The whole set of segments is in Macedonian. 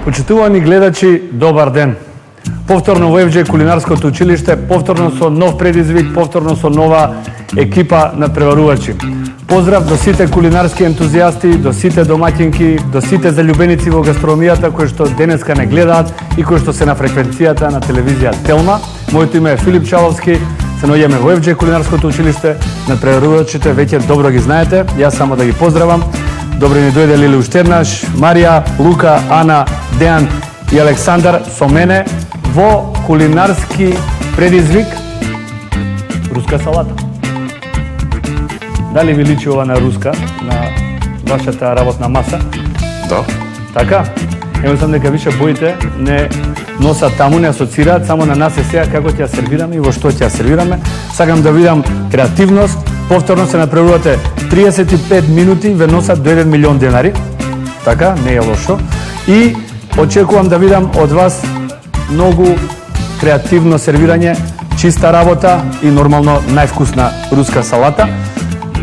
Почитувани гледачи, добар ден. Повторно во ФДЖ Кулинарското училиште, повторно со нов предизвик, повторно со нова екипа на преварувачи. Поздрав до сите кулинарски ентузијасти, до сите домаќинки, до сите заљубеници во гастрономијата кои што денеска не гледаат и кои што се на фреквенцијата на телевизија Телма. Моето име е Филип Чаловски, се наоѓаме во ФДЖ Кулинарското училиште, на преварувачите веќе добро ги знаете, јас само да ги поздравам. Добро ни дојдели уште еднаш, Марија, Лука, Ана, Дејан и Александар со мене во кулинарски предизвик руска салата. Дали ви личи ова на руска, на вашата работна маса? Да. Така? Ево сам дека више боите не носат таму, не асоцираат, само на нас е сега како ќе ја сервираме и во што ќе ја сервираме. Сакам да видам креативност. Повторно се направувате 35 минути, ве носат до 1 милион денари. Така, не е лошо. И очекувам да видам од вас многу креативно сервирање, чиста работа и нормално највкусна руска салата.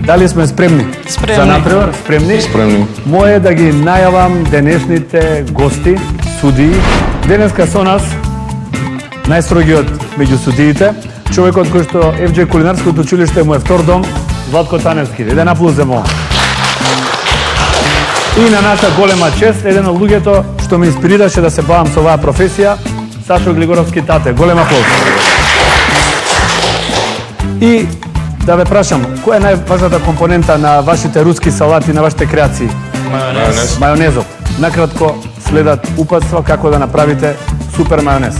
Дали сме спремни? Спремни. За напревар? Спремни? Спремни. Мое да ги најавам денешните гости, судии. Денеска со нас најстрогиот меѓу судиите, човекот кој што ФДЖ Кулинарското училиште му е втор дом, Владко Таневски. Еден аплуземо. И на наша голема чест, еден од луѓето што ме инспирираше да се бавам со оваа професија, Сашо Глигоровски тате. Голем аплауз. И да ве прашам, која е најважната компонента на вашите руски салати, на вашите креации? Мајонез. Мајонезот. Накратко следат упатства како да направите супер мајонез.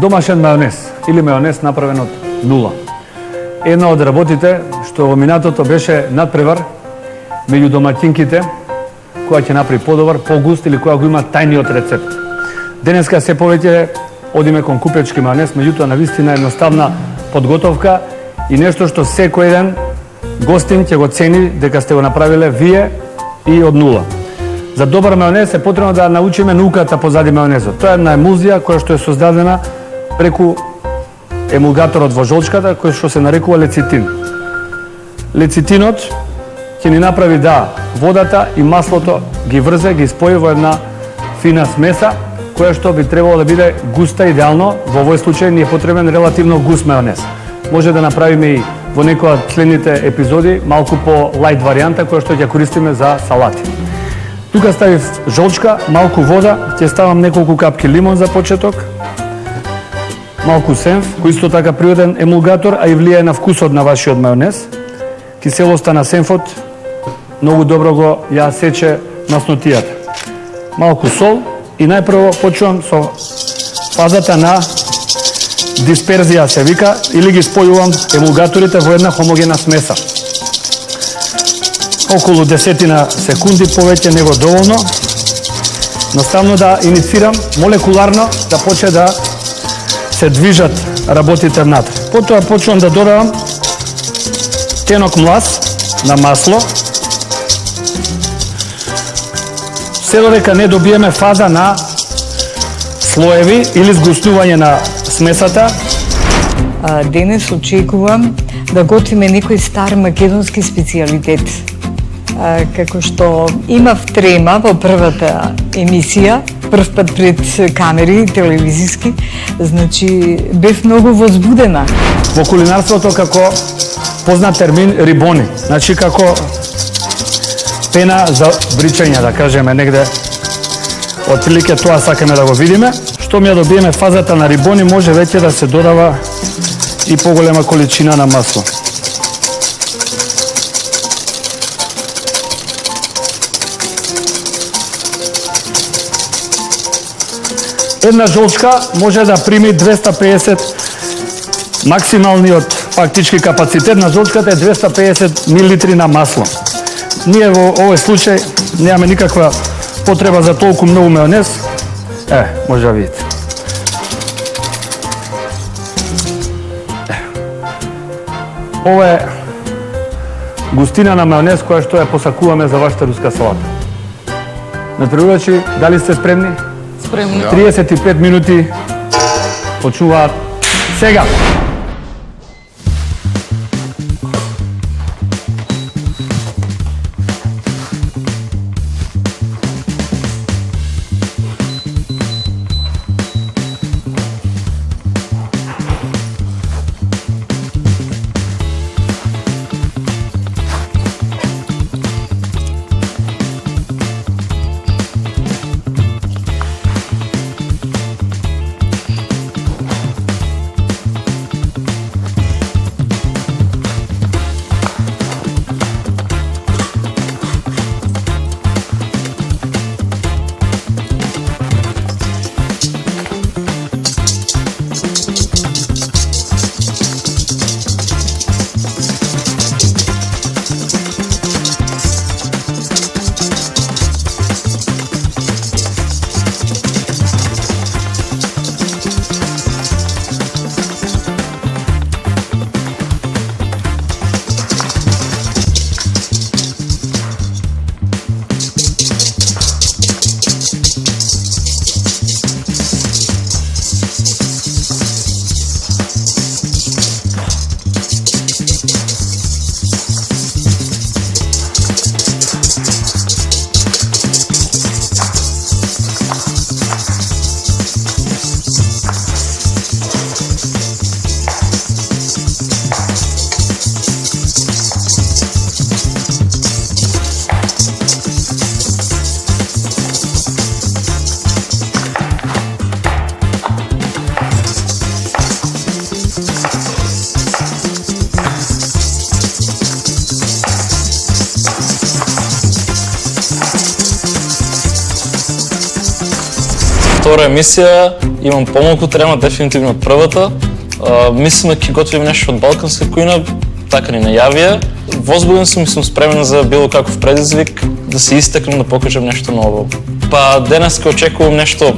Домашен мајонез или мајонез направен од нула. Една од работите што во минатото беше надпревар меѓу домаќинките, која ќе направи подобар, погуст или која го има тајниот рецепт. Денеска се повеќе одиме кон купечки мајонез, меѓутоа навистина едноставна подготовка и нешто што секој еден гостин ќе го цени дека сте го направиле вие и од нула. За добар мајонез е потребно да научиме науката позади мајонезот. Тоа е една емулзија која што е создадена преку емулгаторот во жолчката, кој што се нарекува лецитин. Лецитинот ќе ни направи да водата и маслото ги врзе, ги спои во една фина смеса, која што би требало да биде густа идеално. Во овој случај ни е потребен релативно густ мајонез. Може да направиме и во некоја од следните епизоди малку по лајт варијанта која што ќе користиме за салати. Тука ставив жолчка, малку вода, ќе ставам неколку капки лимон за почеток, малку сенф, кој исто така природен емулгатор, а и влијае на вкусот на вашиот мајонез. Киселоста на сенфот многу добро го ја сече маснотијата. Малку сол и најпрво почувам со фазата на дисперзија се вика, или ги спојувам емулгаторите во една хомогена смеса. Околу 10 секунди, повеќе него доволно. Наставно да иницирам молекуларно да почне да се движат работите внатре. Потоа почнувам да додавам тенок млас на масло. Се додека не добиеме фаза на слоеви или згуснување на смесата. Денес очекувам да готвиме некој стар македонски специјалитет. Како што имав трема во првата емисија, прв пат пред камери телевизиски, значи бев многу возбудена. Во кулинарството како познат термин рибони, значи како пена за бричење, да кажеме негде. Отприлике тоа сакаме да го видиме. Што ми ја добиеме фазата на рибони, може веќе да се додава и поголема количина на масло. Една жолчка може да прими 250 максималниот Фактички капацитет на жолчката е 250 мл на масло. Ние во овој случај немаме никаква потреба за толку многу мајонез. Може да видите. Ова е густина на мајонез која што ја посакуваме за вашата руска салата. На преводачи, дали сте спремни? Спремни. 35 минути почнуваат сега. Втора емисија, имам помалку трема, дефинитивно од првата. Мислам дека ќе готвим нешто од балканска кујна, така ни најавија. Возбуден сум и сум спремен за било каков предизвик, да се истекнем, да покажем нешто ново. Па денес ке очекувам нешто,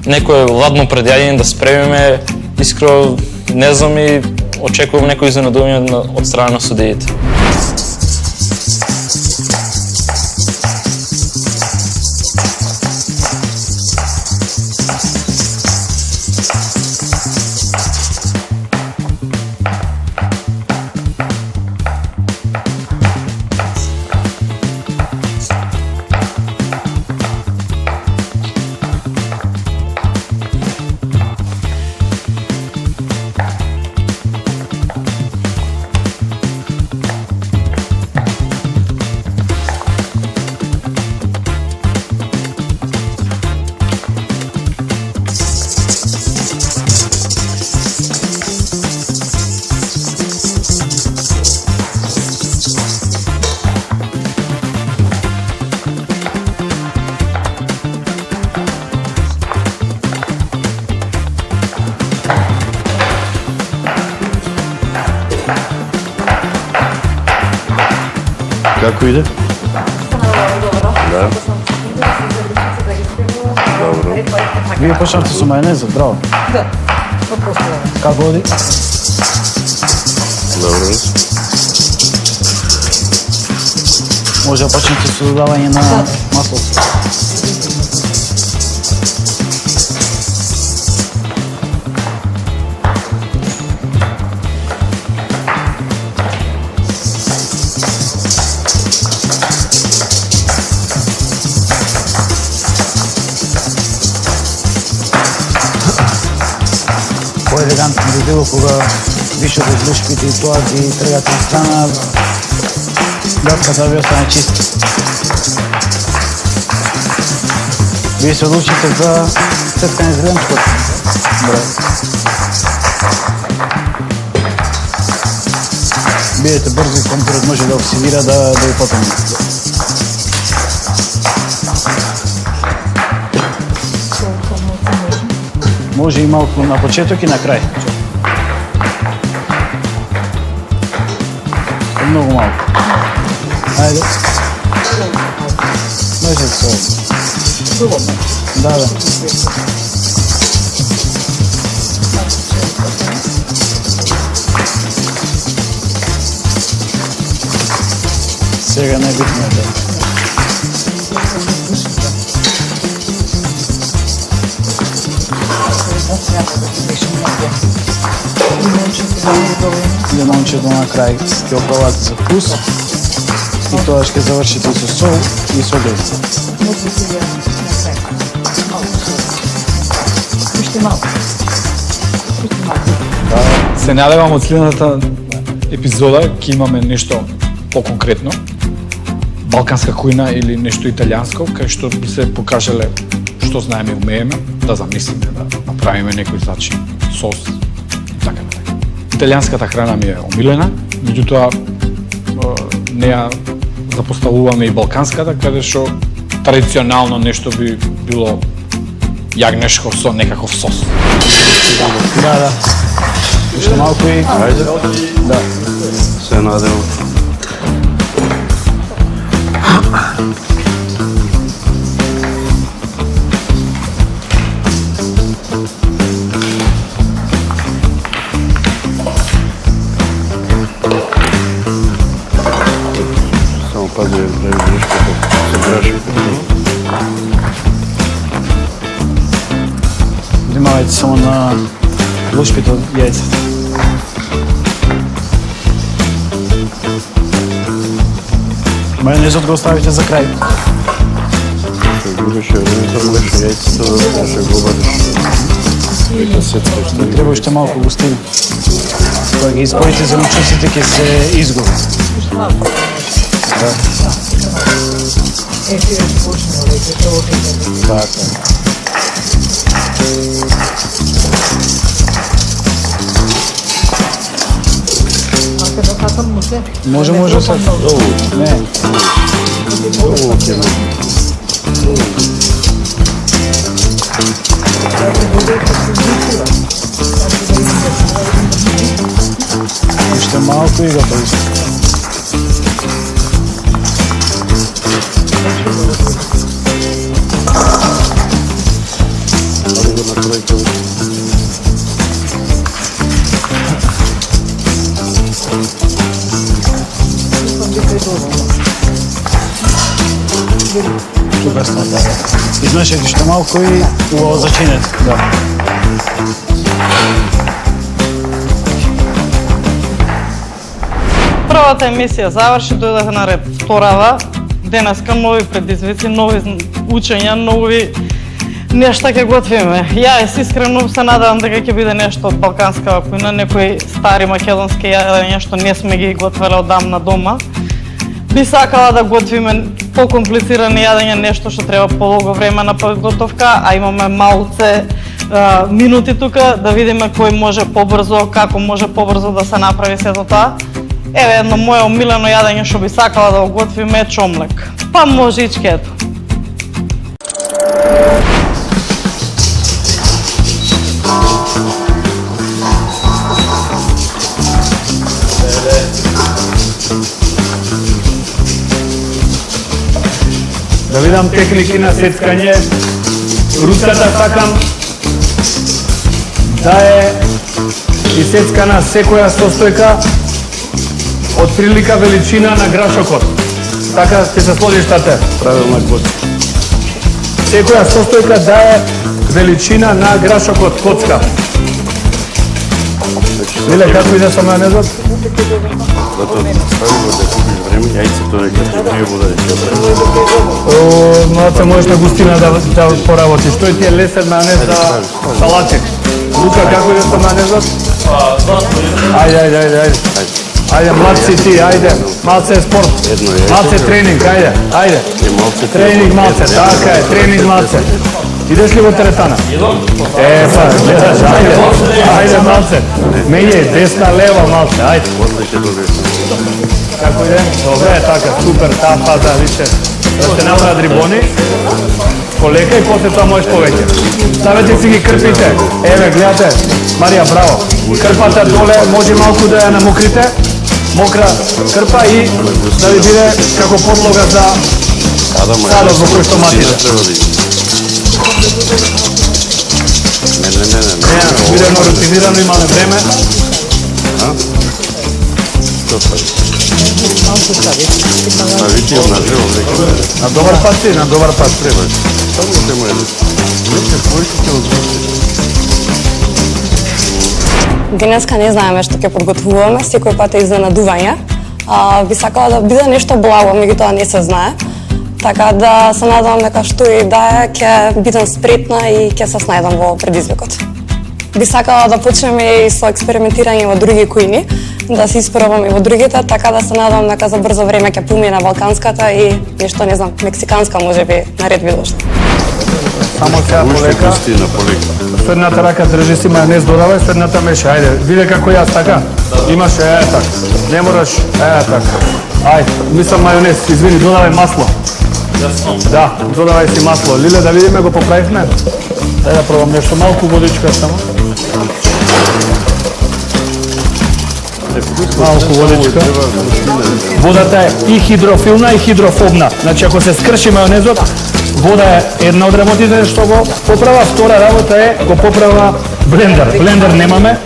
некое ладно предјадење да спремиме, искрено не знам и очекувам некој изненадување од страна на судиите. Како иде? Да. Добро. Вие почнавте со мајонезот, браво. Да, попоследно. Како оди? Добро. Може да почнете со додавање на маслото. Елегантно би било кога више од излишките и тоа ги тргате на страна, датката ви остане чиста. Вие се одлучите за цеткање зеленчкот. Бидете брзи, компирот може да оксидира, да ви потемне. Може и малку на почеток и на крај. многу малку. Ајде. Може се. Да. Сега најбитно е тоа. Лимончето на крај ќе опробате за вкус и тоа ќе завршите со сол и со лед. Се надевам од следната епизода ќе имаме нешто поконкретно, балканска кујна или нешто италијанско, кај што би се покажале што знаеме и умееме, да замислиме, да направиме некој зачин сос и така натаму. Италијанската храна ми е омилена, меѓутоа не ја запоставуваме и балканската, каде што традиционално нешто би било јагнешко со некаков сос. Да. Уште малку и... Ајде. Да. Се надевам. Само пази да видиш како се граши. Внимавајте само на лушпите од јајцата. Мајонезот го оставите за крај. Што губеше времето, можеш јајцата да се го обадиш. Века сетка што ги Треба уште малку густина. Кога ги испоите зеленчуците ќе се изгубат. Така. Може се. Не. Уште малку и готови сме. Чудесно, да. Измешайте уште малку и убаво зачинете. Да. Првата емисија заврши, дојдоха на ред вторава. Денеска нови предизвици, нови учења, нови нешта ќе готвиме. Јас искрено се надевам дека ќе биде нешто од балканска кујна, некои стари македонски јадења што не сме ги готвеле одамна дома. Би сакала да готвиме покомплицирани јадења, нешто што треба подолго време на подготовка, а имаме малце минути тука да видиме кој може побрзо, како може побрзо да се направи сето тоа. Еве едно мое омилено јадење што би сакала да го готвиме е чомлек. Па можички ето. Да видам техники на сецкање. Руцата сакам да е исецкана секоја состојка од прилика величина на грашокот. Така ќе се сложиш тате. Правилна коцка. Секоја состојка да е величина на грашокот коцка. Леле, како иде со мајонезот? Зато ставимо да купиш време, јајцето нека ти не буде ќе Малце можеш на густина да поработиш. Тој ти е лесен мајонез за салати. Лука, како иде со мајонезот? Ајде. Ајде, млад си ти, ајде. Малце е спорт. Малце тренинг, ајде. Тренинг малце, така е, тренинг малце. Идеш ли во теретана? Па, гледаш, ајде малце. Меѓе, десна, лева малце, ајде. После ќе добиеш. Како иде? Добре, така, супер, таа фаза, више. Да се направат рибони, полека и после тоа можеш повеќе. Ставете си ги крпите. Еве, гледате, Марија, браво. Крпата доле, може малку да ја намокрите мокра крпа и да ви биде како подлога за садот во кој што матите. Не, бидено рутинирано, имаме време. Навикувам на живо, На добар пат си, на добар пат. треба. Само тема е. Нека своите ќе озвучите. Денеска не знаеме што ќе подготвуваме, секој пат е изненадување. Би сакала да биде нешто благо, меѓутоа не се знае. Така да се надевам дека што и да е, ќе бидам спретна и ќе се снајдам во предизвикот. Би сакала да почнеме и со експериментирање во други кујни, да се испробаме во другите, така да се надевам дека за брзо време ќе помине балканската и нешто, не знам, мексиканска можеби наред би дошло. Само сега полека. Пустина, полека. Со едната рака држи си мајонез додавај, со едната меша. Ајде, виде како јас така. Имаш така. Не мораш така. Ајде, мислам мајонез, извини, додавај масло. Да, додавај си масло. Лиле, да видиме, го поправивме. Дај да пробам нешто, малку водичка само. Малку водичка. Водата е и хидрофилна и хидрофобна. Значи, ако се скрши мајонезот, вода е една од работите што го поправа, втора работа е го поправа блендер. Блендер немаме.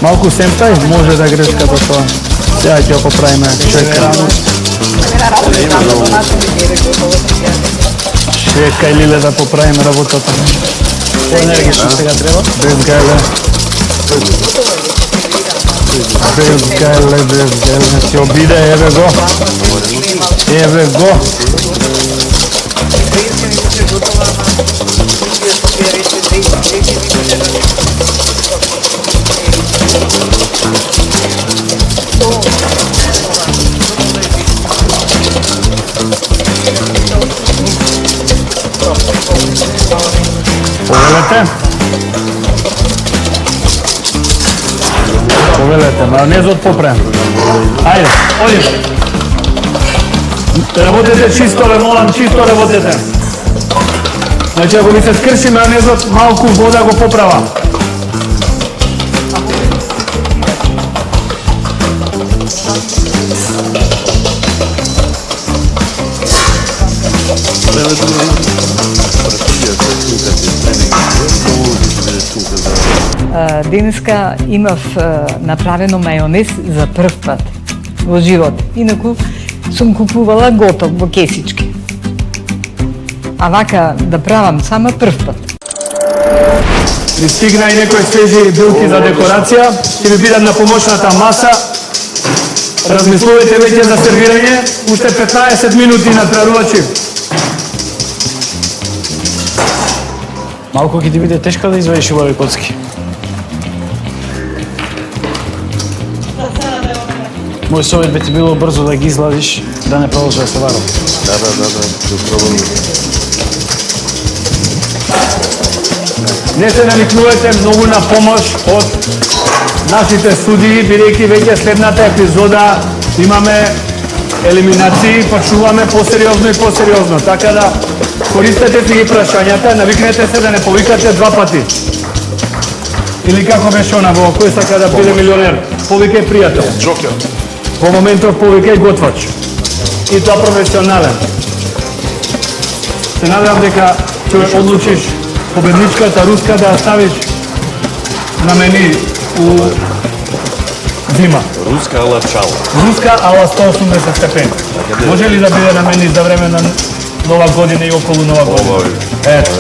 Малку семтај, може да грешка до тоа. Сега ќе го поправиме шекерано. Чекај, Лиле, да поправиме работата. Енергично сега треба. Без гајле. Без гајле. Ќе обиде, еве го. Еве го. Повелете, мајонезот попрем. Ајде, одим. Работете чисто, ве молам, чисто работете. Значи, ако ви се скрши мајонезот, малку вода го поправа. Денеска имав направено мајонез за прв пат во живот. Инаку сум купувала готов во кесички. А вака да правам сама прв пат. Пристигна и некои свежи билки за декорација. Ќе ви бидат на помошната маса. Размислувате веќе за сервирање. Уште 15 минути натпреварувачи. Малку ќе ти биде тешко да извадиш овој коцки. Мој совет би ти било брзо да ги изладиш, да не продолжи да се варам. Да, пробам. Не се навикнувате многу на помош од нашите судии, бидејќи веќе следната епизода имаме елиминации, почнуваме посериозно и посериозно. Така да користете си ги прашањата, навикнете се да не повикате два пати. Или како беше она во кој сака да биде милионер? Повикај пријател. Джокер. Во моментот повикај готвач. И тоа професионален. Се надевам дека ќе одлучиш победничката руска да ја ставиш на мени у зима. Руска ала чала. Руска ала 180 степени. Може ли да биде на мени за време на Нова година и околу Нова година? Ето.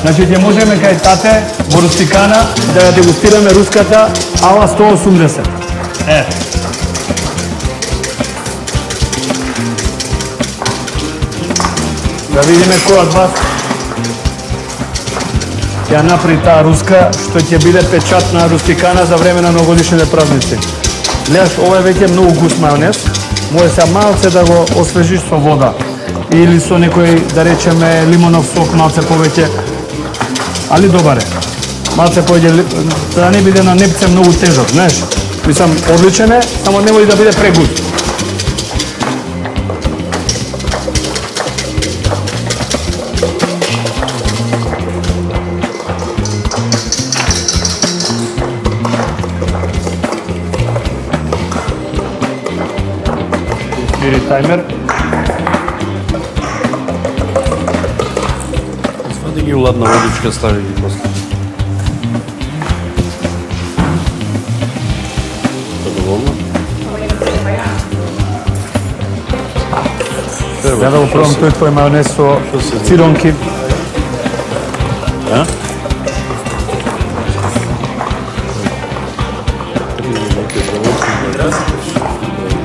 Значи ќе можеме кај тате во Рустикана да ја дегустираме руската ала 180. Ето. Да видиме кој од вас ќе направи таа руска што ќе биде печат на Рустикана за време на новогодишните празници. Гледаш, ова е веќе многу густ мајонез. Може се малце да го освежиш со вода или со некој, да речеме, лимонов сок малце повеќе. Али добар е. Малце повеќе, да не биде на непце многу тежок, знаеш. Мислам, одличен е, само немој да биде прегуст. таймер. Свади ги уладна водичка, стави ги после. Доволно? Ја да го пробам тој твој мајонез со циронки. А?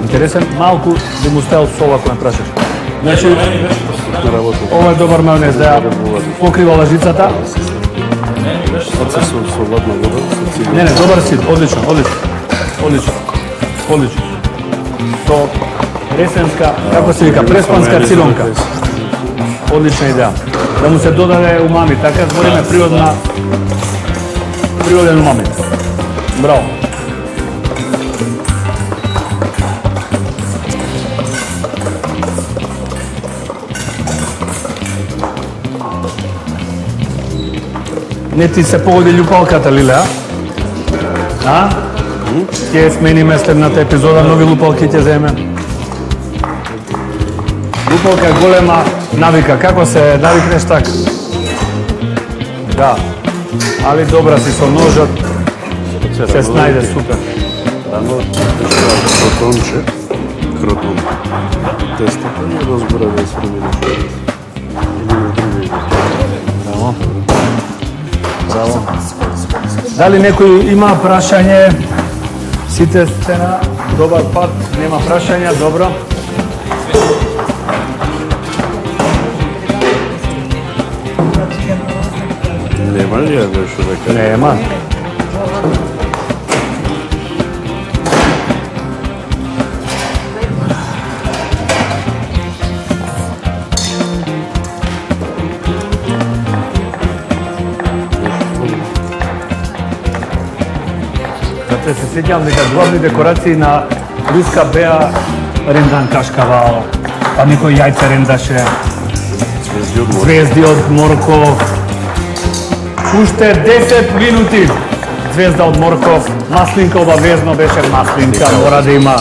Интересен, малку би му ставил сол ако ме прашаш. Значи, ова е добар мајонез да ја покрива лажицата. Оце со ладна вода, со цигла. Не, добар си, одлично, одлично. Одлично. Одлично. Со ресенска, како се вика, преспанска цилонка. Одлична идеја. Да му се додаде умами, така збориме природен умами. Браво. Не ти се погоди љупалката, Лиле, а? Ќе смениме следната епизода, нови лупалки ќе земе. Лупалка е голема навика, како се навикнеш така? Да, али добра си со ножот, се снајде супер. Рано кротон. Тестото не разбора да се промени. Браво. Браво. Дали некој има прашање? Сите сте на добар пат, нема прашања, добро. Нема ли ја нешто да кажа? Нема. Се сеќавам дека главни декорации на Руска беа рендан кашкавал, па некој јајце рендаше, звезди од морков. Уште 10 минути. Звезда од морков, маслинка обавезно беше маслинка, мора да има.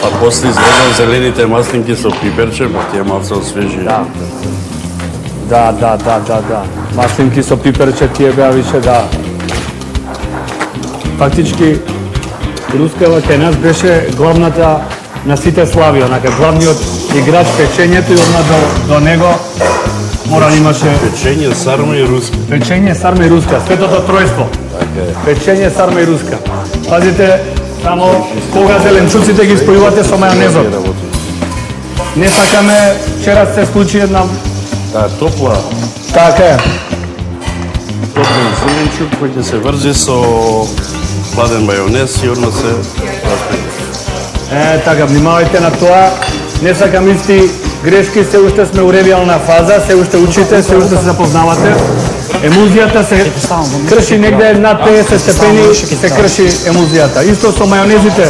А после изгледам зелените маслинки со пиперче, па тие малце освежи. Да. Маслинки со пиперче тие беа више, да. Фактички, Рускава кај нас беше главната на сите слави, онака главниот играч печењето и одна до него мора да имаше Печење, сарма и руска. печење, сарма и руска, светото тројство. Печење, сарма и руска. Пазите, само кога зеленчуците ги спојувате со мајонезот. Не сакаме, вчера се случи една... Да, топла. Така е. Топлен зеленчук кој ќе се врзи со хладен мајонез, сигурно се распреди. Така, внимавајте на тоа. Не сакам исти грешки, се уште сме у ревиална фаза, се уште учите, се уште се запознавате. Емулзијата се крши негде над 50 степени, се крши емулзијата. Исто со мајонезите.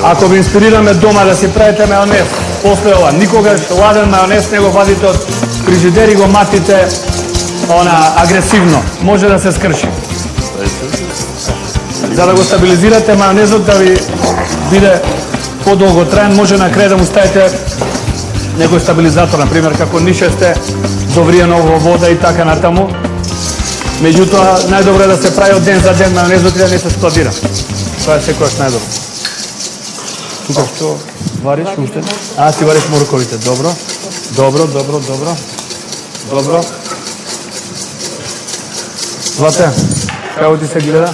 Ако ви инспирираме дома да си правите мајонез, после ова, никогаш ладен мајонез не го вадите од фрижидер и го матите агресивно. Може да се скрши. За да го стабилизирате мајонезот да ви биде подолготраен, може на крај да му ставите некој стабилизатор, например, како нишесте, довриено во вода и така натаму. Меѓутоа, најдобро е да се прави од ден за ден мајонезот и да не се складира. Тоа е секојаш најдобро. Тука што вариш уште? Ти вариш морковите, добро. Добро. Злате, како ти се гледа?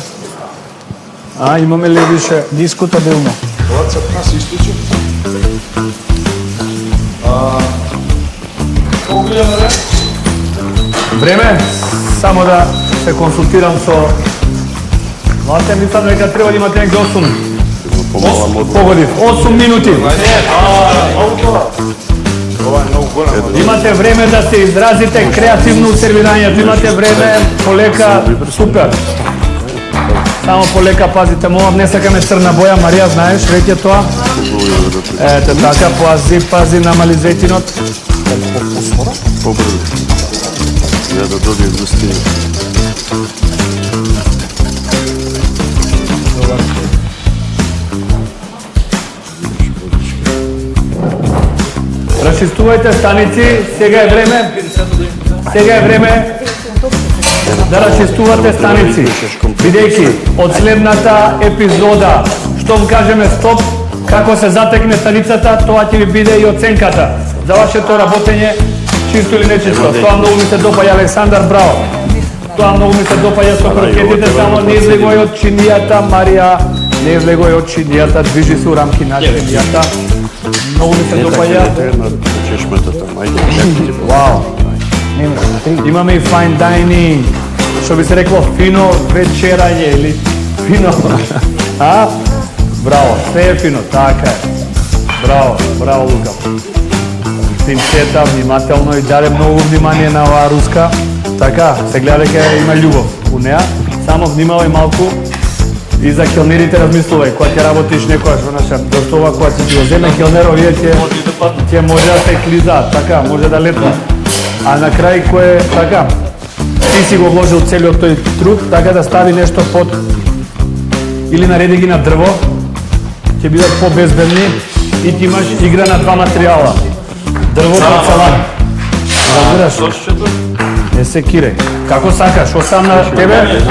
Имаме ли више? Дискутабилно. Тоа се истичи. Колку гледаме? Време, само да се консултирам со... Злате, мислам дека треба да имате негде 8. Погодив, 8 минути. Имате време да се изразите креативно у сервирањето, имате време, полека, супер. Само полека пазите, молам, не сакаме црна боја, Марија, знаеш, веќе тоа. Ете така, пази, намали зетинот. Побрзо. За да добие густина. Расчистувајте станици, сега е време да расчистувате станици. Бидејќи од следната епизода, штом кажеме стоп, како се затекне станицата, тоа ќе ви биде и оценката за вашето работење, чисто или нечисто. Тоа многу ми се допаѓа, Александар, браво. Тоа многу ми се допаѓа со крокетите, само не излегој од чинијата, Марија, не излегој од чинијата, движи се у рамки на чинијата. Многу ми се допаѓа. Вау. Имаме и fine dining, што би се рекло фино вечерање или фино. А? Браво, све е фино, така е. Браво Лука. Синцета внимателно и даде многу внимание на оваа руска. Така, се гледа дека има љубов у неа. Само внимавај малку и за келнерите размислувај, кога ќе работиш некојаш во наша, зашто ова кога ќе ти го земе келнер, овие ќе може да се клизаат, така, може да летнат. А на крај кој така, ти си го вложил целиот тој труд, така да стави нешто под или нареди ги на дрво, ќе бидат побезбедни и ти имаш игра на два материјала. Дрво под салат. Разбираш? Не се киреј. Како сакаш, остам на тебе?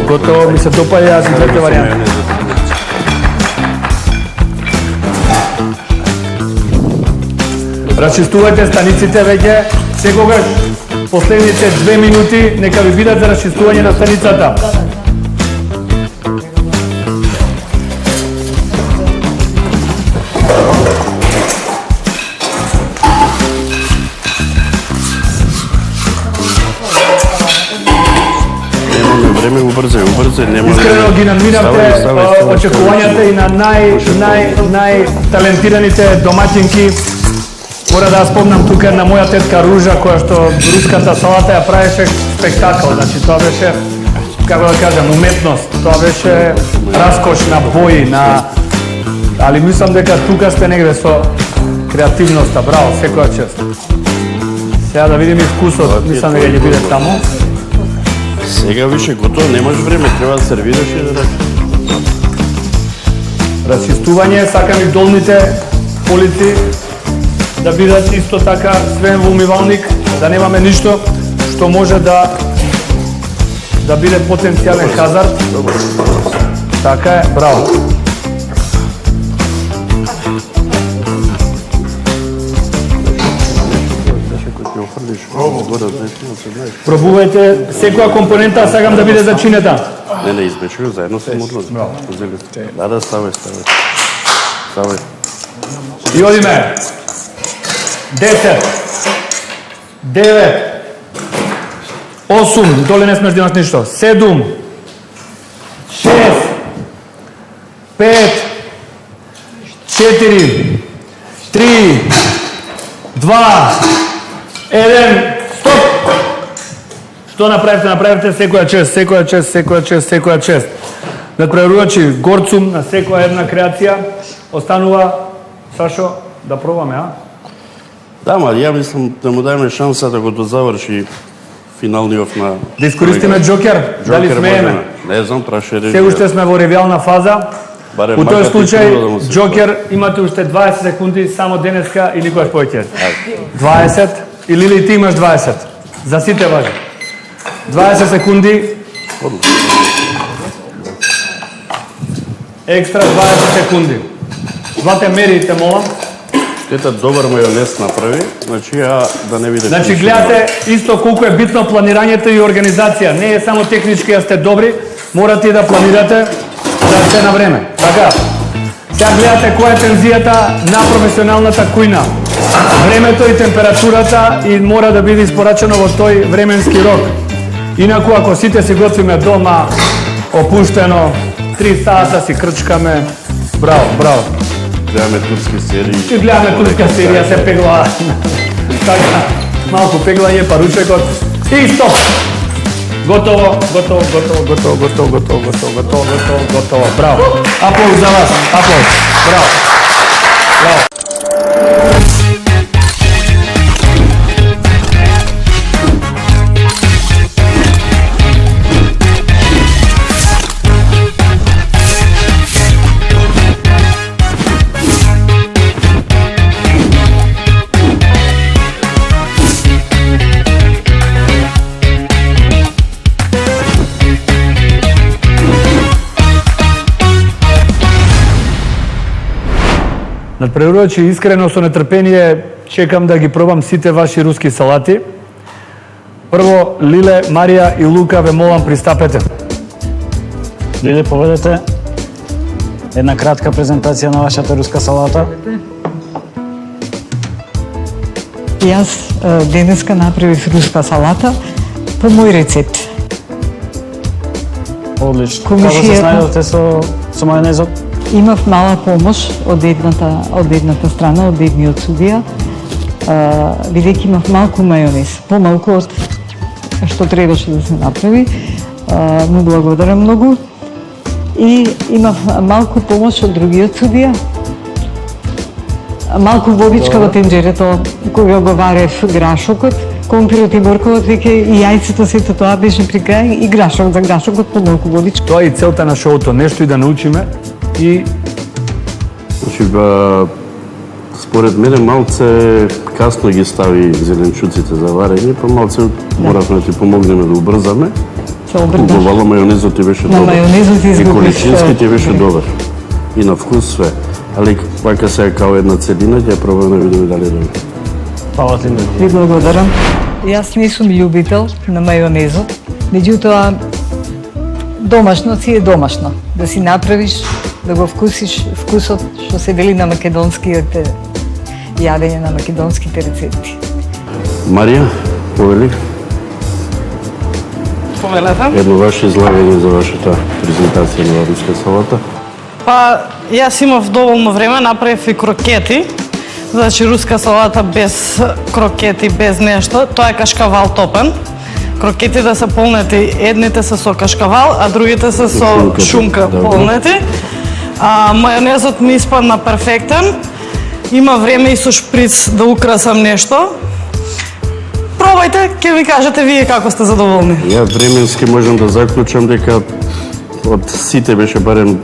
Готово, ми се допаѓа јас и двете варијанти. Расчистувајте станиците веќе, секогаш последните 2 минути нека ви бидат за расчистување на станицата. Убрзај, нема. Искрено ги надминавте очекувањата и на најталентираните домаќинки. Мора да спомнам тука на моја тетка Ружа, која што руската салата ја правеше спектакл. Значи тоа беше, како да кажам, уметност. Тоа беше раскош на бои, али мислам дека тука сте негде со креативноста. Браво, секоја чест. Сега да видиме вкусот, мислам дека ќе биде таму. Сега више готово, немаш време, треба да сервираш и да речеш. Расчистување, сакам и долните полици да бидат исто така свен во умивалник, да немаме ништо што може да биде потенцијален хазард. Така е, браво. Пробувајте секоја компонента, сакам да биде зачинета. Не, измешај заедно со мудлот. Да, ставај. И одиме. 10, 9, 8, доле не смеш да имаш ништо. 7, 6, 5, 4, 3, 2, 1, стоп! Што направите? Направите секоја чест. Надпреварувачи горцум на секоја една креација. Останува, Сашо, да пробаме, а? Да, ма ја мислам да му дајме шанса да го дозаврши финалниот на... Да искористиме Джокер? Дали смееме? Не знам, траше режија. Сега уште сме во ревијална фаза. У тој случај, Джокер, имате уште 20 секунди, само денеска и никогаш повеќе. 20, или ти имаш 20. За сите важи. 20 секунди. Екстра 20 секунди. Двате мерите, молам. Ета добар мајонез направи, значи ја да не видиш. Значи гледате исто колку е битно планирањето и организација. Не е само технички да сте добри, морате и да планирате да сте на време. Така. Сега гледате која е тензијата на професионалната кујна. Времето и температурата и мора да биде испорачено во тој временски рок. Инаку ако сите си готвиме дома опуштено 3 сата си крчкаме. Браво. Гледаме турски серии. Ќе гледаме турска серија, се пегла. Така, малку пеглање, паручекот. И стоп! Готово. Браво. Аплауз за вас. Браво. Надпреварувачи, искрено со нетрпение чекам да ги пробам сите ваши руски салати. Прво, Лиле, Марија и Лука, ве молам, пристапете. Лиле, поведете една кратка презентација на вашата руска салата. Јас денеска направив руска салата по мој рецепт. Одлично. Комшијата. Како се снајдовте со мајонезот? Имав мала помош од едната страна, од едниот судија, бидејќи имав малку мајонез, помалку од што требаше да се направи. Му благодарам многу. И имав малку помош од другиот судија. Малку водичка во тенџерето кога го варев грашокот, компирот и морковот, веќе и јајцето, сето тоа беше при крај и грашок за грашокот, помалку водичка. Тоа е и целта на шоуто, нешто и да научиме и Значи, според мене малце касно ги стави зеленчуците за варење, па малце моравме да ти помогнеме да убрзаме. Се обрдаш. Убавало мајонезот ти беше На добар. мајонезот И изгубиш. количински ти беше добар. И на вкус све. Али вака сега као една целина, ќе пробаме да видиме дали е добро. Фала ти, Лиле. Ви благодарам. Јас не сум љубител на мајонезот, меѓутоа домашно си е домашно. Да си направиш, да го вкусиш вкусот што се вели на македонските јадење, на македонските рецепти. Марија, повели Повелете. едно ваше излагање за вашата презентација на руска салата. Па, јас имав доволно време, направив и крокети. Значи, руска салата без крокети, без нешто. Тоа е кашкавал топен. Крокети да се полнети, едните се со кашкавал, а другите се со шунка Добро. полнети. Мајонезот ми испадна перфектен. Има време и со шприц да украсам нешто. Пробајте, ќе ми кажете вие како сте задоволни. Ја временски можам да заклучам дека од сите беше барем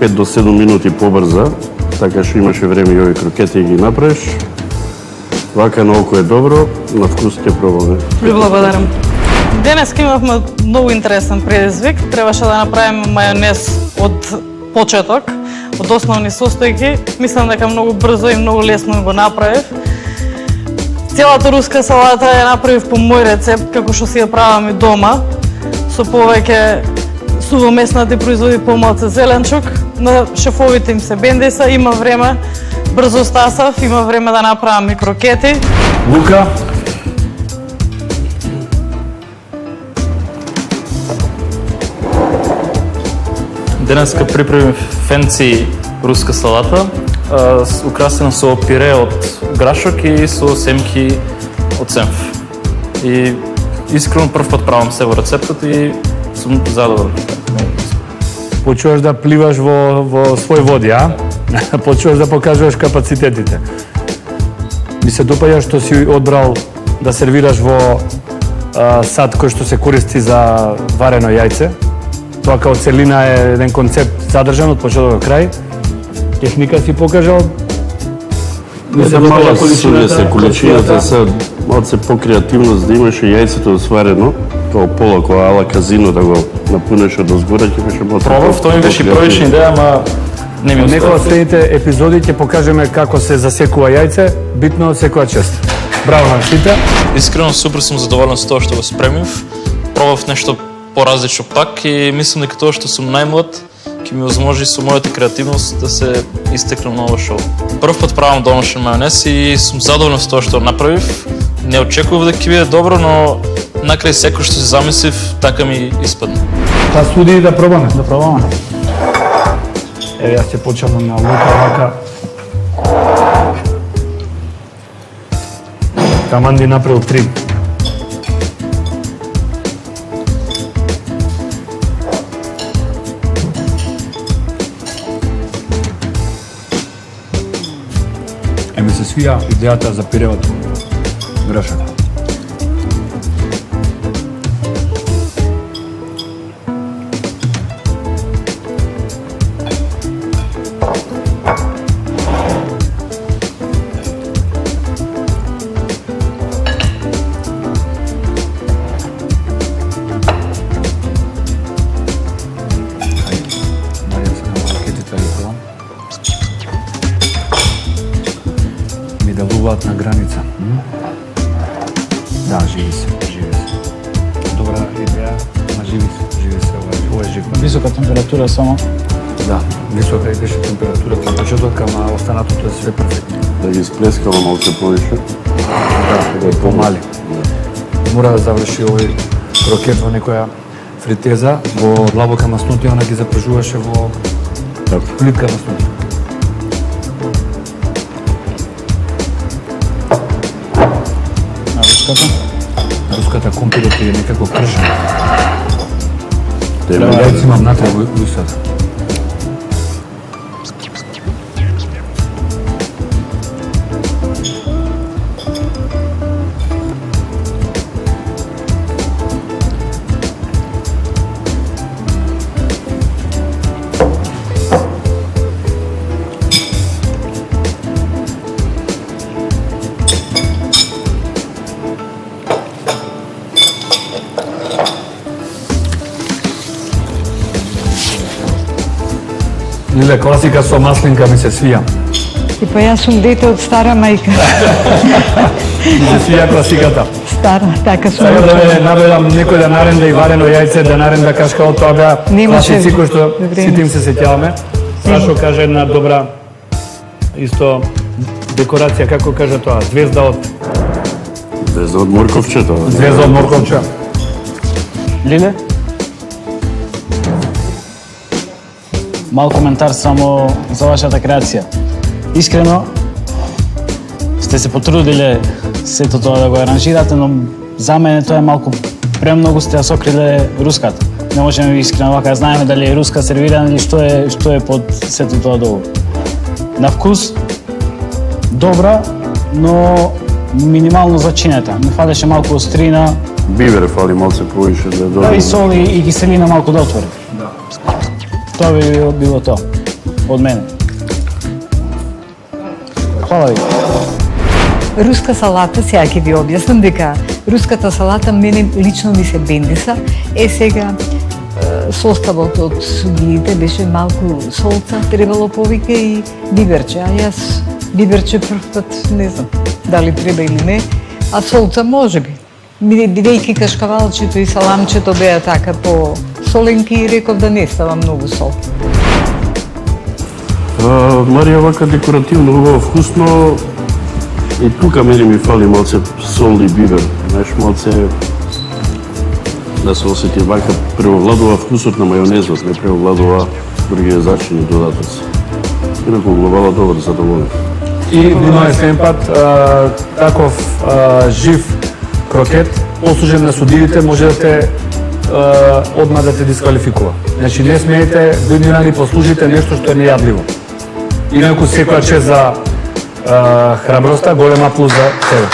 5 до 7 минути побрза, така што имаше време и овие крокети ги направиш. Вака на око е добро, на вкус ќе пробаме. Ви благодарам. Денес имавме многу интересен предизвик. Требаше да направиме мајонез од почеток, од основни состојки. Мислам дека многу брзо и многу лесно го направив. Целата руска салата ја направив по мој рецепт, како што си ја правам и дома, со повеќе сувомеснати производи, помалку зеленчук. На шефовите им се бендеса, има време, брзо стасав, има време да направам и крокети. Лука, Денеска приправив фенци руска салата, украсена со пире од грашок и со семки од сенф. И искрено прв пат правам се во рецептот и сум задоволен. почуваш да пливаш во свој води, а? Почуваш да покажуваш капацитетите. Ми се допаѓа што си одбрал да сервираш во сад кој што се користи за варено јајце. Тоа као целина е еден концепт задржан од почеток до крај. Техника си покажал. Ми се Мала допаѓа се количината се малце по-креативност да имаше јајцето сварено, као полако ала казино да го напунеш од озгора, ќе беше малце. Пробав, тоа ми беше првична идеја, ама не ми Некоја од успеа. следните епизоди ќе покажеме како се засекува јајце, битно секоја чест. Браво на сите. Искрено супер сум задоволен со тоа што го спремив. Пробав нешто поразлично пак и мислам дека тоа што сум најмлад ќе ми возможи со мојата креативност да се истекнам на ова шоу. Прв пат правам домашен мајонез и сум задоволен со тоа што направив. Не очекував дека ќе биде добро, но накрај секој што се замислив, така ми испадна. Па суди да пробаме. Да пробаме. Еве јас ќе почнам на Лука вака. Каманди направил 3. Ми се свија идејата за пиревот грашак. Марија се на ракетите да ги пробам. делуваат на граница. Да, живи се. Добра идеја, ама живи се, ова е жив. Висока температура само. Да, висока и беше температурата на почеток, ама останатото е све перфектно. Да ги сплескава малце повише. Да, и помали. Мора да заврши овој крокет во некоја фритеза, во длабока маснотија, она ги запржуваше во плитка маснотија. А руската? Руската компирот е некако кржен. Тема Јајци имам натре во устата. Лиле, класика со маслинка ми се свија. И па јас сум дете од стара мајка. Ми се свија класиката. Стара, така сум. Сега да ме набедам некој да наренда и варено јајце, да наренда кашкал, тоа беа Немаше класици кои што време. сите им се сеќаваме. Сашо каже една добра исто декорација, како каже тоа, звезда од морковчето. звезда од морковче. Лиле? Мал коментар само за вашата креација. Искрено, сте се потрудиле сето тоа да го аранжирате, но за мене тоа е малку премногу сте ја сокриле руската. Не можеме искрено вака знаеме дали е руска сервирана или што е под сето тоа долу. На вкус добра, но минимално зачинета. Не фалеше малку острина, Бивер фали малце повише да е да добро. и сол и киселина малку да отвори. Тоа би било тоа од мене. Хвала ви. Руска салата, сега ќе ви објаснам дека руската салата мене лично ми се бендиса. Сега составот од сугиите беше малку солца, требало повеќе и биберче. А јас биберче прв пат не знам дали треба или не, а солца може би. Бидејќи кашкавалчето и саламчето беа така по соленки и реков да не става многу сол. Марија вака декоративно убаво вкусно. И тука мене ми фали малце сол и бивер. Знаеш, малце да се осети вака превладува вкусот на мајонезот, не превладува другите зачини додатоци. Инаку глобала добар, задоволен. И имаме следен пат таков жив крокет, осужен на судиите, може да те одма да те дисквалификува. Значи не смеете да ни послужите нешто што е нејадливо. Инаку секоја чест за храброста, голема плюс за себе.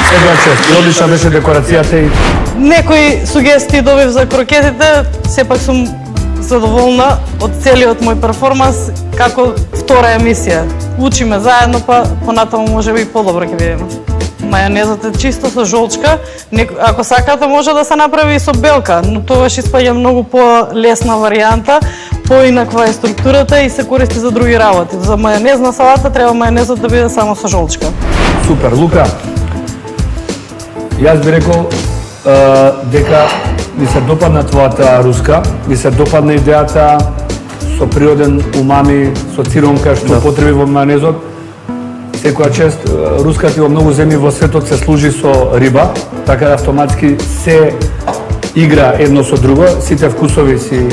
Секоја чест. И одлична беше декорацијата и Некои сугестии добив за крокетите, сепак сум задоволна од целиот мој перформанс како втора емисија. Учиме заедно, па понатаму може би подобро ќе видиме. Мајонезот е чисто со жолчка, ако сакате може да се направи и со белка, но тогаш испаѓа многу по-лесна варијанта, поинаква е структурата и се користи за други работи. За мајонезна салата треба мајонезот да биде само со жолчка. супер. Лука, јас би рекол дека ми се допадна твојата руска, ми се допадна идејата со природен умами, со циронка што потреби во мајонезот. Секоја чест, руската и во многу земји во светот се служи со риба, така да автоматски се игра едно со друго, сите вкусови си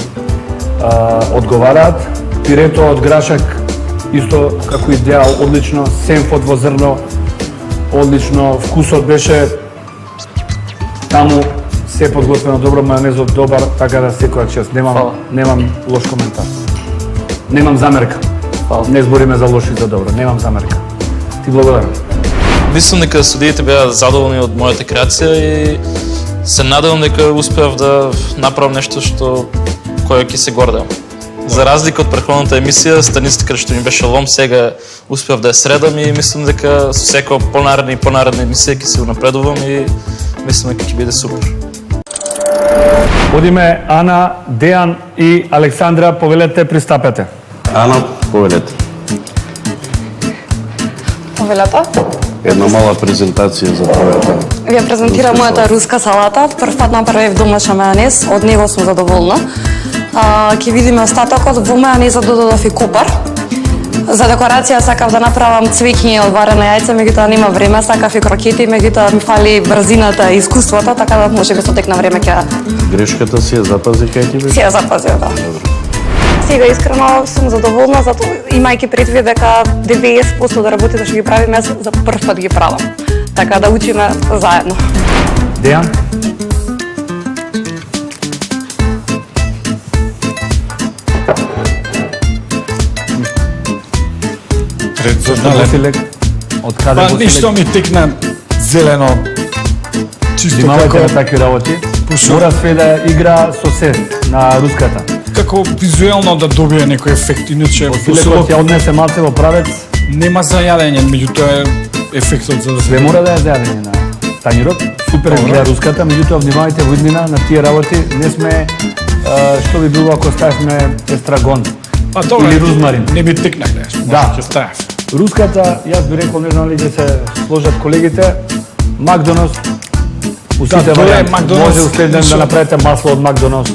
одговараат. Пирето од грашак исто како идеал, одлично, сенфот во зрно, одлично, вкусот беше таму се подготвено добро, мајонезот добар, така да секоја чест. Немам лош коментар. Немам замерка. Не збориме за лошо и за добро, немам замерка. Ти благодарам. Мислам дека судиите беа задоволни од мојата креација и се надевам дека успеав да направам нешто што кој ќе се гордеам. За разлика од претходната емисија, станицата што ми беше лом, сега успеав да ја средам и мислам дека со секоја понаредна емисија ќе се унапредувам и мислам дека ќе биде супер. Одиме Ана, Дејан и Александра, повелете, пристапете. Ана, повелете. Овелето. Една мала презентација за твојата. Ви ја презентирам Руска мојата руска салата. Прв пат направив домашен мајонез, од него сум задоволна. Ќе видиме остатокот. Во мајонезот додадов и копар. За декорација сакав да направам цвеќиња од варено јајце, меѓутоа нема време, сакав и крокети, меѓутоа ми фали брзината и искуството, така да може би со тек на време ќе Грешката си ја запази кај ти беше? си ја запазив, да. Сега искрено сум задоволна, затоа имајќи предвид дека 90% да работите што ги правиме, за прв пат ги правам. Така да учиме заедно. Дејан? Василек, од каде Па ништо ми текна зелено, чисто Внимавајте како, на такви работи. Пошо? Мора све да игра со се на руската. како визуелно да добие некој ефект, иначе Василекот ја однесе малце во правец, нема за јадење, меѓутоа е ефектот за да све се... мора да ја зајадење на тањирот. Супер изгледа руската, меѓутоа внимавајте во иднина на тие работи, не сме што би било ако ставиме естрагон Па добро, или розмарин. не би текнах нешто, Да. ќе ставев. Руската, јас би рекол, не знам ли ќе се сложат колегите, Макдоналдс, у сите тоа е варианти. Макдоналдс, Може устеден да ништо. направите масло од Макдоналдс,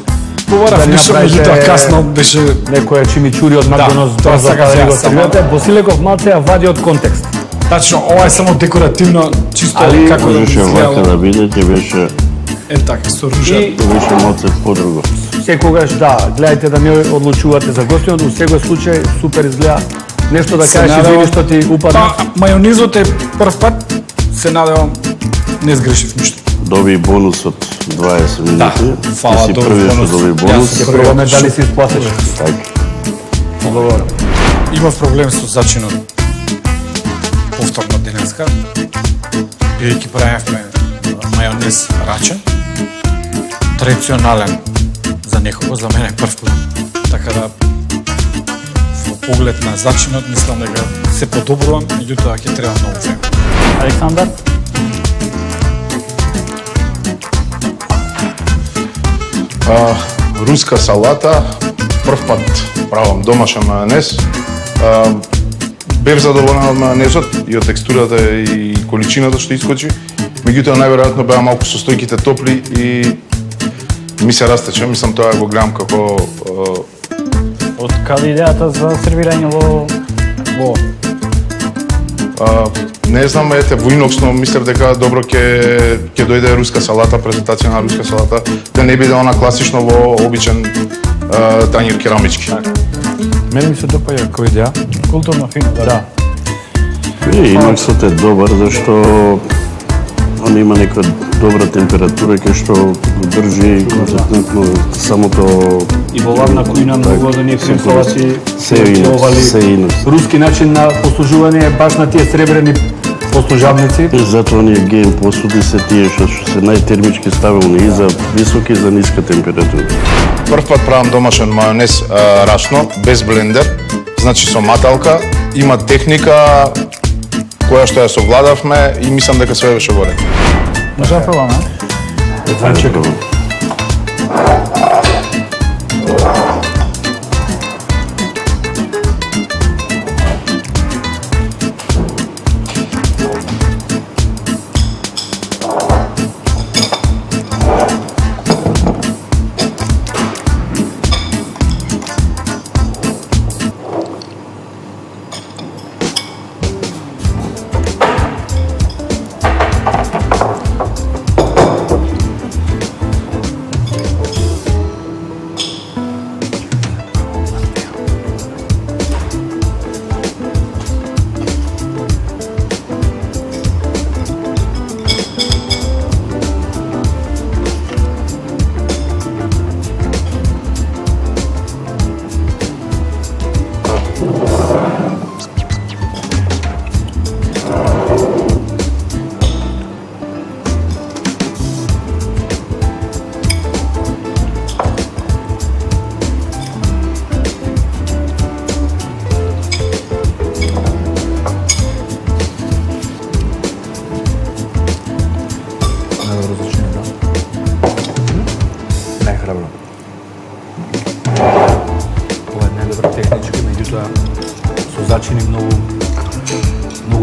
Побарав Дали нешто, направите- меѓутоа касно беше... некоја чимичури од Макдоналдс, тоа брзо сакав па да јас го само. сервирате. Босилеков малце ја вади од контекст. Тачно, ова е само декоративно, чисто Али како да Можеше вака да изгледало. биде, ќе беше, Е така, со ружа. И беше малце подруго. секогаш, да, гледајте да не одлучувате за гостинот, у секој случај супер изгледа. Нешто да Се кажеш надевам- извини што ти упадна. Па, мајонезот е прв пат, се надевам, не сгрешив ништо. Доби бонус од 20 минути. Да, фала, Ти си добри првиот што бонус. доби Јас бонус. сум Ќе пробаме дали си исплатиш. Така. Благодарам. Имав проблем со зачинот повторно денеска, бидејќи правевме мајонез рачен, традиционален за некого, за мене прв пат. Така да во поглед на зачинот мислам дека се подобрувам, меѓутоа ќе треба многу време. Александар? Руска салата, прв пат правам домашен мајонез. Бев задоволен од мајонезот и од текстурата и количината што искочи. Меѓутоа најверојатно беа малку состојките топли и ми се растече. Мислам тоа го гледам како Од каде идејата за сервирање во не знам, ете, во иноксно мислев дека добро ќе дојде руска салата, презентација на руска салата, да не биде она класично во обичен тањир керамички. Мене ми се допаѓа кој идеја. културно фино, да. Иноксот е добар, зашто он има нека добра температура кај што го држи конзистентно самото И во лавна кујна многу да ни френцоваци се инокс, се инокс. руски начин на послужување е баш на тие сребрени послужавници. Затоа оние ген посуди се тие што се најтермички ставилни и за високи и за ниска температура. Прв пат правам домашен мајонез рачно, без блендер, значи со маталка, има техника која што ја совладавме и мислам дека све беше во ред. Може да пробаме? Чекам.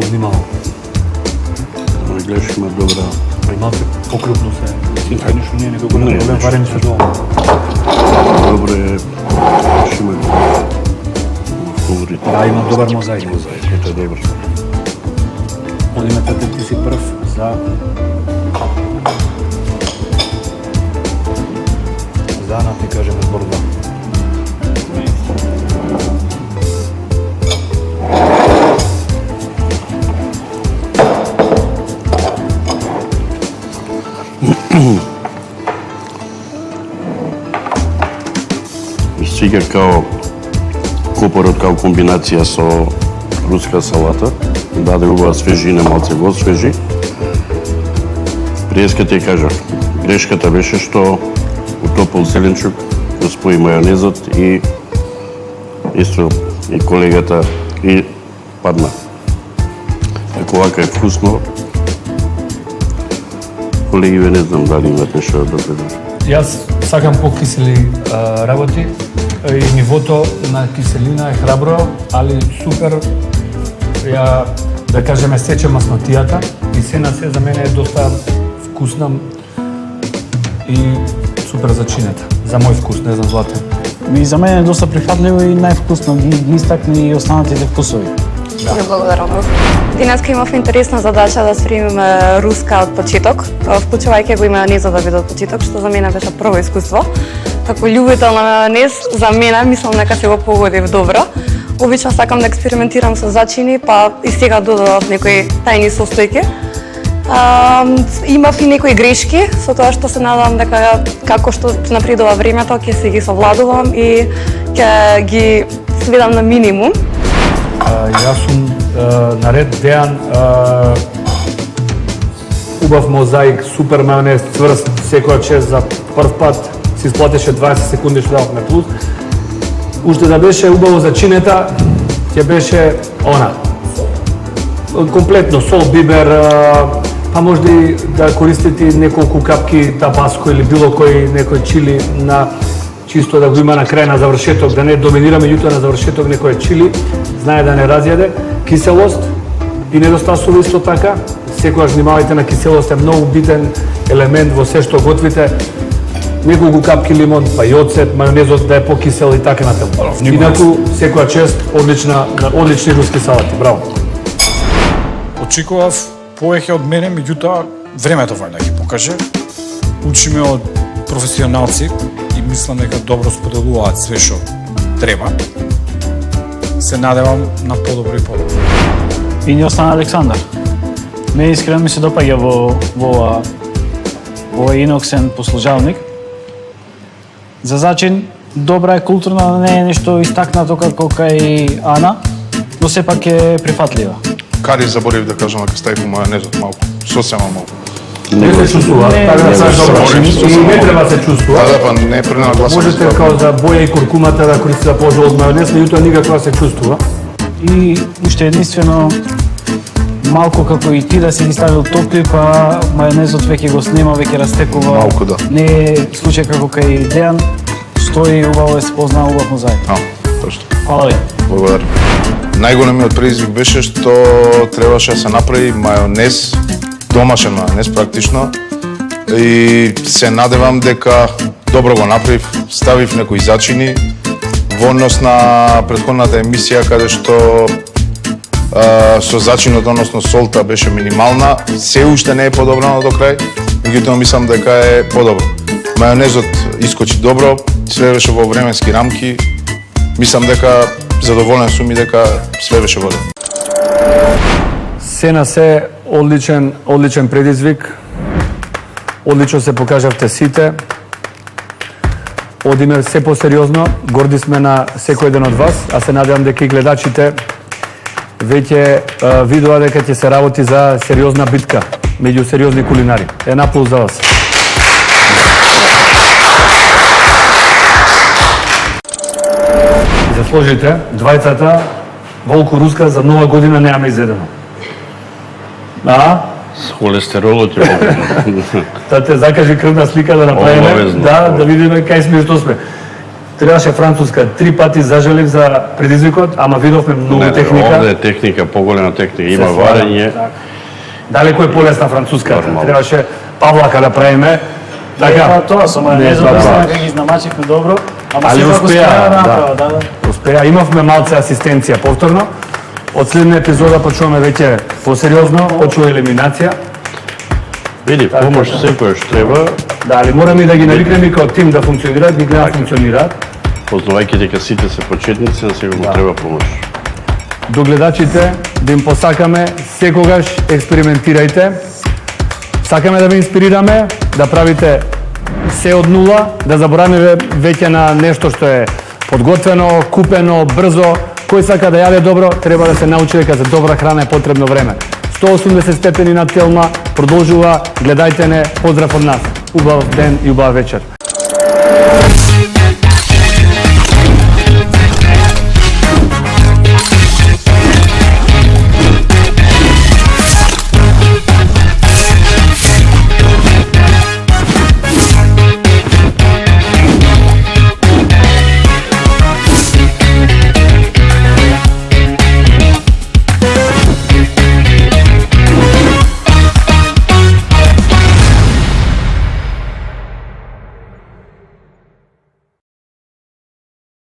внимавал. Гледаш, има добра. Малце покрупно се. Ништо не е некако на проблем, варени се доволно. Добре, ще има колорит. Да, има добар мозаик. Мозаикот е добар. Одиме Петре, ти си прв за ти кажеме збор 2. Сега као копорот као комбинација со руска салата, даде убава свежина, малце го свежи. Приеска ти кажав, грешката беше што утопил зеленчук, го спои мајонезот и исто и колегата и падна. Ако вака е вкусно, колеги, не знам дали имат нешто да предадат. Јас сакам покисели работи и нивото на киселина е храбро, али супер ја да кажеме сече маснотијата и се на се за мене е доста вкусна и супер зачинета. За мој вкус, не знам Златен. И за мене е доста прифатливо и највкусно, ги истакни и останатите вкусови. Да. Благодарам. Денеска имав интересна задача да спремиме руска од почеток, вклучувајќи го мајонезот да биде од почеток, што за мене беше прво искуство. Како љубител на мајонез, за мене мислам дека се го погодив добро. Обично сакам да експериментирам со зачини, па и сега додадов некои тајни состојки. Имав и некои грешки, со тоа што се надам дека како што напредува времето, ќе се ги совладувам и ќе ги сведам на минимум. Јас сум наред Дејан, убав мозаик, супер мајонез, цврст, секоја чест за прв пат се исплатеше 20 секунди што дававме плюс. Уште да беше убаво зачинета, ќе беше она. Комплетно сол, бибер, па можда и да користите неколку капки табаско или било кој некој чили на чисто да го има на крај на завршеток, да не доминира меѓутоа на завршеток некој чили, знае да не разјаде, киселост и недостасува исто така. Секогаш внимавајте на киселост, е многу битен елемент во се што готвите. Неколку капки лимон, па и оцет, мајонезот да е покисел и така натаму. Инаку секоја чест, одлични руски салати, браво. Очекував повеќе од мене, меѓутоа времето вајда ги покаже. Учиме од професионалци и мислам дека добро споделуваат све што треба. Се надевам на подобро и подобро. И не остана Александар. Мене искрено ми се допаѓа во иноксен послужалник. За зачин добра е културна, не е нешто истакнато како кај Ана, но сепак е прифатлива. Кари заборив да кажам дека ставив мајонезот малку, сосема малку. Не се чувствува, така да се добро. И не треба се чувствува. Да, па не пренагласам. Можете као за боја и куркумата да користите да положи од мајонез, меѓутоа никако да се чувствува. И уште единствено малку како и ти да си ги ставил топли, па мајонезот веќе го снема, веќе растекува. Малку, да. Не е случај како кај Дејан, стои убаво е се познава убав мозаик. Точно. Фала ви. Благодарам. Најголемиот предизвик беше што требаше да се направи мајонез, домашен мајонез практично, и се надевам дека добро го направив, ставив некои зачини во однос на претходната емисија каде што со зачинот, односно солта беше минимална, се уште не е подобрано до крај, меѓутоа мислам дека е подобро. Мајонезот искочи добро, све беше во временски рамки, мислам дека задоволен сум и дека све беше во ред. Се на се одличен предизвик. Одлично се покажавте сите. Одиме се посериозно, горди сме на секој ден од вас, а се надевам дека и гледачите веќе видува дека ќе се работи за сериозна битка меѓу сериозни кулинари. Една плюс за вас. Заслужите, двајцата волко-руска за нова година немаме изедено. С холестеролот е Да те закажи крвна слика да направиме, Обавезно. да видиме кај сме и што сме. Требаше Француска 3 пати зажелив за предизвикот, ама видовме многу техника. Овде е техника, поголема техника, има Се сваѓа, варење. така. Далеко е полесна Француската. Нормално. Требаше Павлака да правиме. Така, тоа со мајонезот Не, мислам да. дека ги изнамачивме добро, ама Али сепак успеа, успеа да да. направат, да. Успеа, имавме малце асистенција повторно. Од следна епизода почуваме веќе посериозно, почува елиминација. Види, помош секојаш треба, Да, али мораме и да ги навикнеме и као тим да функционираат, ги гледа функционираат. познавајќи дека сите се почетници, на секој му треба помош. До гледачите да им посакаме секогаш експериментирајте. Сакаме да ве инспирираме, да правите се од нула, да забораваме веќе на нешто што е подготвено, купено, брзо. Кој сака да јаде добро, треба да се научи дека за добра храна е потребно време. 180 степени на Телма продолжува, гледајте не, поздрав од нас. Убав ден и убава вечер.